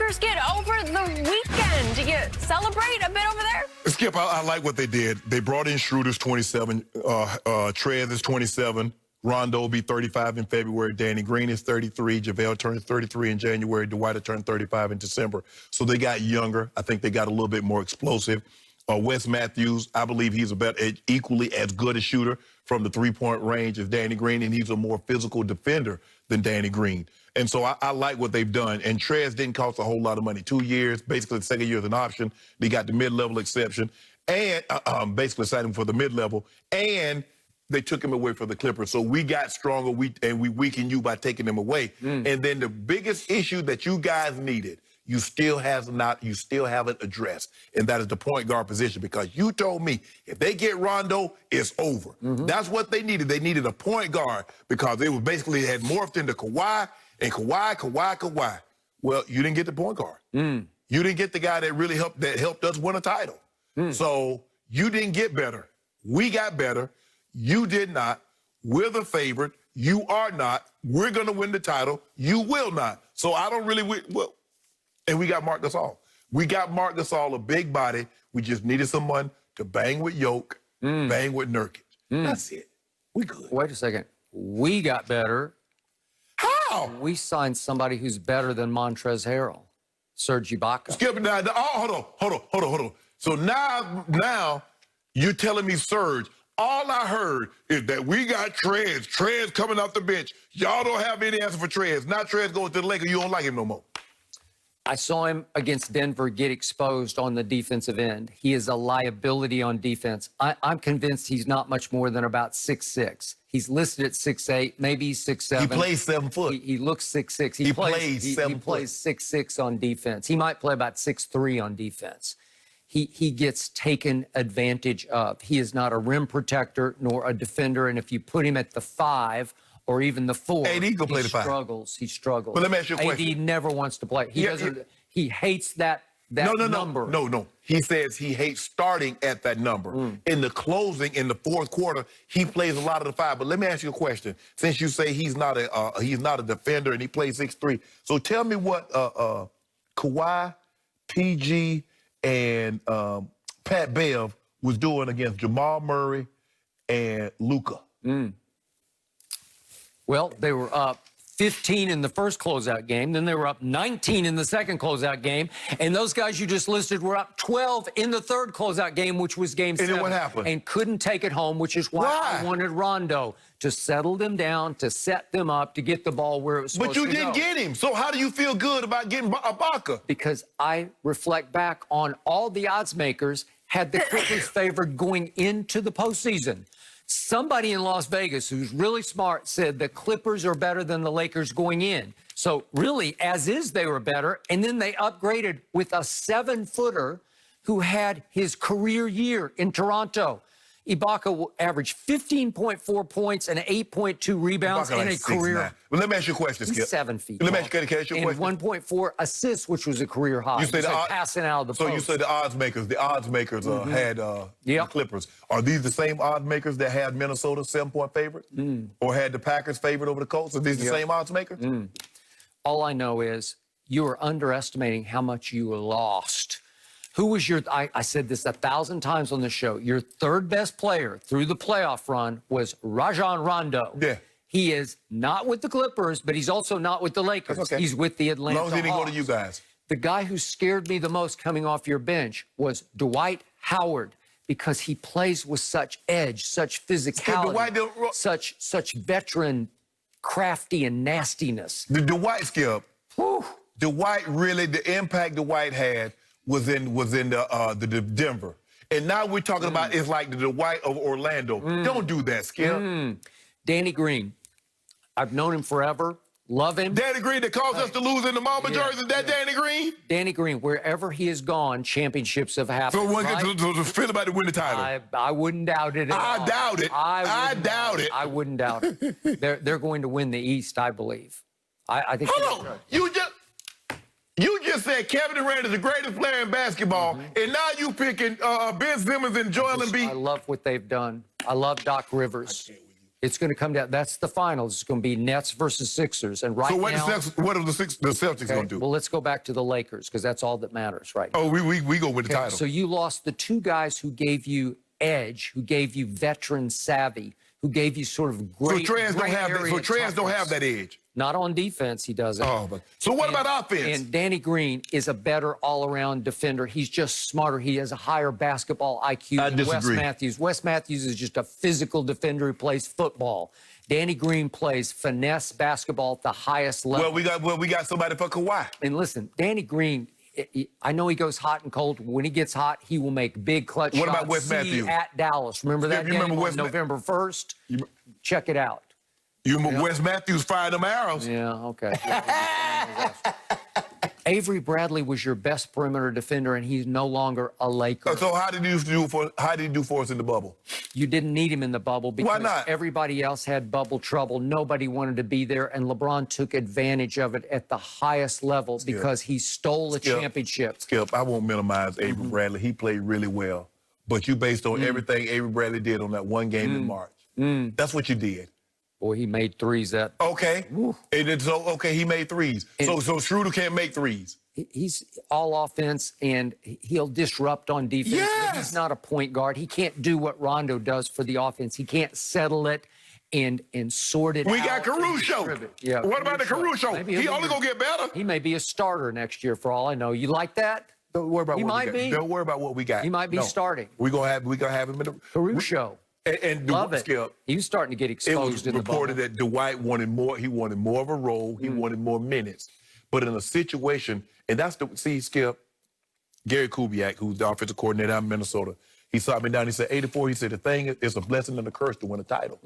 Lakers get over the weekend? Do you celebrate a bit over there? Skip, I like what they did. They brought in Schroeder's 27, Trez is 27, Rondo will be 35 in February, Danny Green is 33, JaVale turns 33 in January, Dwight will turn 35 in December. So they got younger. I think they got a little bit more explosive. Wes Matthews, I believe he's equally as good a shooter from the three-point range as Danny Green, and he's a more physical defender than Danny Green. And so I like what they've done. And Trez didn't cost a whole lot of money. 2 years, basically the second year is an option. They got the mid-level exception, and basically signed him for the mid-level, and they took him away from the Clippers. So we got stronger, and we weakened you by taking him away. And then the biggest issue that you guys needed, you still haven't addressed, and that is the point guard position, because you told me if they get Rondo, it's over. That's what they needed. They needed a point guard because they was basically had morphed into Kawhi and Kawhi. Well, you didn't get the point guard. You didn't get the guy that really helped us win a title. So you didn't get better. We got better. You did not. We're the favorite. You are not. We're going to win the title. You will not. So I don't really, well, and we got Marc Gasol. We got Marc Gasol, a big body. We just needed someone to bang with Yoke, bang with Nurkic. That's it. We good. Wait a second. We got better. How? We signed somebody who's better than Montrezl Harrell, Serge Ibaka. Skip it now. Oh, hold on. So now you're telling me Serge. All I heard is that we got Trez coming off the bench. Y'all don't have any answer for Trez. Now Trez goes to the Lakers. You don't like him no more. I saw him against Denver get exposed on the defensive end. He is a liability on defense. I'm convinced he's not much more than about 6'6". He's listed at 6'8", maybe he's 6'7". He plays 7 foot. He looks 6'6". He plays 6'6" on defense. He might play about 6'3" on defense. He gets taken advantage of. He is not a rim protector nor a defender, and if you put him at the 5 or even the 4, AD can play the 5. He struggles. But let me ask you a question. AD never wants to play. He hates that number. No. He says he hates starting at that number. In the closing, in the fourth quarter, he plays a lot of the 5. But let me ask you a question. Since you say he's not a defender and he plays 6'3", so tell me what Kawhi, PG, and Pat Bev was doing against Jamal Murray and Luka. Well, they were up 15 in the first closeout game. Then they were up 19 in the second closeout game. And those guys you just listed were up 12 in the third closeout game, which was game 7. And then what happened? And couldn't take it home, which is why I wanted Rondo to settle them down, to set them up, to get the ball where it was supposed to go. But you didn't get him. So how do you feel good about getting Ibaka? Because I reflect back on all the odds makers had the Clippers favored going into the postseason. Somebody in Las Vegas who's really smart said the Clippers are better than the Lakers going in. So really, as is, they were better. And then they upgraded with a 7-footer who had his career year in Toronto. Ibaka will average 15.4 points and 8.2 rebounds in a career. Well, let me ask you a question, Skip. He's 7 feet. Let me ask you a question. And 1.4 assists, which was a career high. You say passing out of the post. So you say the odds makers had the Clippers. Are these the same odds makers that had Minnesota 7-point favorite? Or had the Packers favorite over the Colts? Are these the same odds makers? All I know is you are underestimating how much you lost. Who was I said this 1,000 times on the show, your third best player through the playoff run was Rajon Rondo. Yeah. He is not with the Clippers, but he's also not with the Lakers. That's okay. He's with the Atlanta Hawks. As long as he didn't go to Hawks. you guys. The guy who scared me the most coming off your bench was Dwight Howard, because he plays with such edge, such physicality, such veteran crafty and nastiness. The Dwight, Skip. Dwight really, the impact Dwight had was in the Denver. And now we're talking about it's like the Dwight of Orlando. Don't do that, Skip. Danny Green. I've known him forever. Love him. Danny Green that caused us to lose in the Mamba jersey. Is that Danny Green? Danny Green, wherever he has gone, championships have happened. So feel about to win the title. I wouldn't doubt it at all. I doubt it. I doubt it. I wouldn't doubt it. They're going to win the East, I believe. I think. Hold on. You just said Kevin Durant is the greatest player in basketball, and now you picking Ben Simmons and Joel Embiid. I love what they've done. I love Doc Rivers. It's going to come down. That's the finals. It's going to be Nets versus Sixers. And right So what now, are the Celtics going to do? well, let's go back to the Lakers because that's all that matters right now. Oh, we go with the title. So you lost the two guys who gave you edge, who gave you veteran savvy, who gave you sort of great. So Trez don't have that edge. Not on defense, he doesn't. Oh, but so what about offense? And Danny Green is a better all-around defender. He's just smarter. He has a higher basketball IQ I than disagree. Wes Matthews. Wes Matthews is just a physical defender who plays football. Danny Green plays finesse basketball at the highest level. Well, we got somebody for Kawhi. And listen, Danny Green, I know he goes hot and cold. When he gets hot, he will make big clutch shots. What about Wes Matthews? At Dallas. Remember that You game remember on November 1st? Check it out. Wes Matthews fired them arrows. Yeah, okay. Avery Bradley was your best perimeter defender, and he's no longer a Laker. So how did he do for us in the bubble? You didn't need him in the bubble because Why not? everybody else had bubble trouble. Nobody wanted to be there, and LeBron took advantage of it at the highest level because he stole a championship. Skip, I won't minimize Avery Bradley. He played really well. But you based on everything Avery Bradley did on that one game in March. That's what you did. Boy, he made threes that. Okay. He made threes. So Schroeder can't make threes. He's all offense, and he'll disrupt on defense. Yes. But he's not a point guard. He can't do what Rondo does for the offense. He can't settle it and sort it out. We got Caruso. Yeah, What about the Caruso? He only going to get better. He may be a starter next year for all I know. You like that? Don't worry about He what might we got. be. Don't worry about what we got. He might be starting. We're gonna have him in the Caruso. And Love it. Skip, He was starting to get it exposed was in the bubble. reported that Dwight wanted more. He wanted more of a role. He wanted more minutes. But in a situation, and that's Skip, Gary Kubiak, who's the offensive coordinator out in Minnesota, he saw me down. He said, 84. He said, the thing is, it's a blessing and a curse to win a title.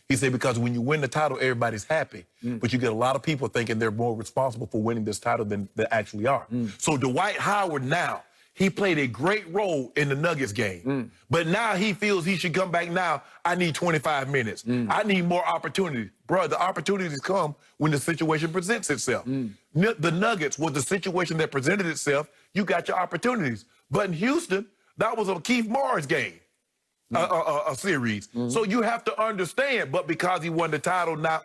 He said, because when you win the title, everybody's happy. But you get a lot of people thinking they're more responsible for winning this title than they actually are. So Dwight Howard now, he played a great role in the Nuggets game. But now he feels he should come back now. I need 25 minutes. I need more opportunities. Bro, the opportunities come when the situation presents itself. The Nuggets was the situation that presented itself. You got your opportunities. But in Houston, that was a Keith Morris game, a series. So you have to understand, but because he won the title now,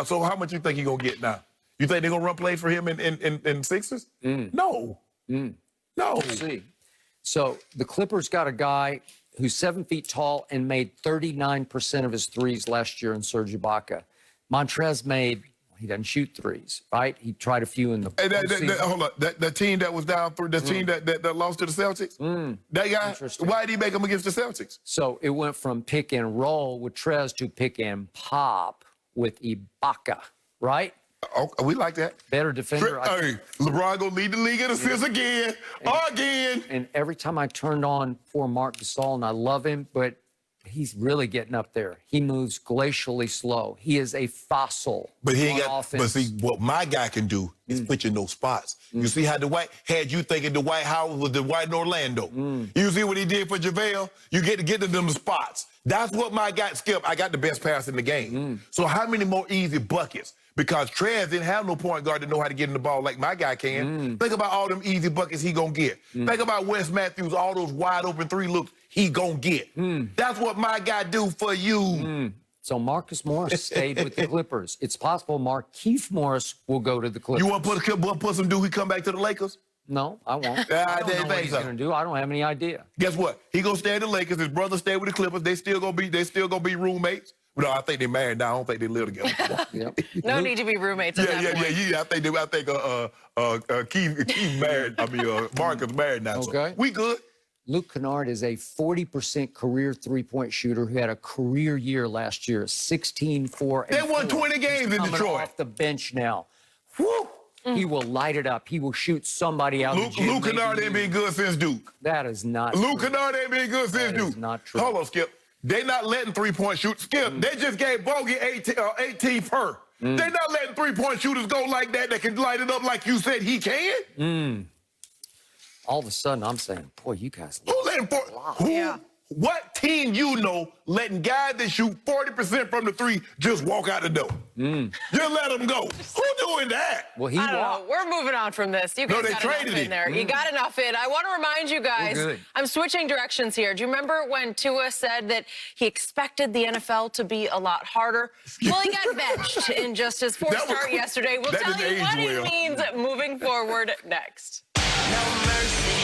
so how much you think he's going to get now? You think they're going to run play for him in Sixers? No. No. We'll see. So the Clippers got a guy who's 7 feet tall and made 39% of his threes last year in Serge Ibaka. Montrez he doesn't shoot threes, right? He tried a few in the postseason. Hold on. The team that was down through, the team that lost to the Celtics, that guy, why did he make them against the Celtics? So it went from pick and roll with Trez to pick and pop with Ibaka, right? Oh, we like that. Better defender. Hey, LeBron gonna lead the league in assists again. And every time I turned on poor Marc Gasol, and I love him, but he's really getting up there. He moves glacially slow. He is a fossil. But he ain't on got. offense. But see, what my guy can do is put you in those spots. You see how Dwight had you thinking Dwight Howard was Dwight in Orlando. You see what he did for JaVale? You get to get to them spots. That's what my guy Skip. I got the best pass in the game. So how many more easy buckets? Because Trez didn't have no point guard to know how to get in the ball like my guy can. Think about all them easy buckets he gonna get. Think about Wes Matthews, all those wide open three looks he gonna get. That's what my guy do for you. So Marcus Morris stayed with the Clippers. It's possible Markieff Morris will go to the Clippers. You want to put some dude he come back to the Lakers? No, I won't. I I don't know didn't what think he's so. going to do. I don't have any idea. Guess what? He gonna stay at the Lakers. His brother stay with the Clippers. They still gonna be roommates. No, I think they married now. I don't think they live together. No need to be roommates at that point. I think Keith married. Marcus married now. Okay. So we good. Luke Kennard is a 40% career three-point shooter who had a career year last year, 16-4. They won 20 games in Coming Detroit. off the bench now. Whew. He will light it up. He will shoot somebody out. Luke Kennard ain't been good since Duke. That is not Luke true. Kennard ain't been good since That Duke. is not true. Hold on, Skip. They not letting three-point shoot. Skip, they just gave Bogey 18 per. They not letting three-point shooters go like that can light it up like you said he can. All of a sudden, I'm saying, boy, you guys. Who let him for? Who? Yeah. What team you know letting guys that shoot 40% from the three just walk out the door? Just let them go. Who doing that? Well, I don't know. We're moving on from this. You guys they got enough traded in him. there. You got enough in. I want to remind you guys, good. I'm switching directions here. Do you remember when Tua said that he expected the NFL to be a lot harder? Well, he got benched in just his fourth start yesterday. We'll that tell didn't you what age it well. means moving forward next. No mercy.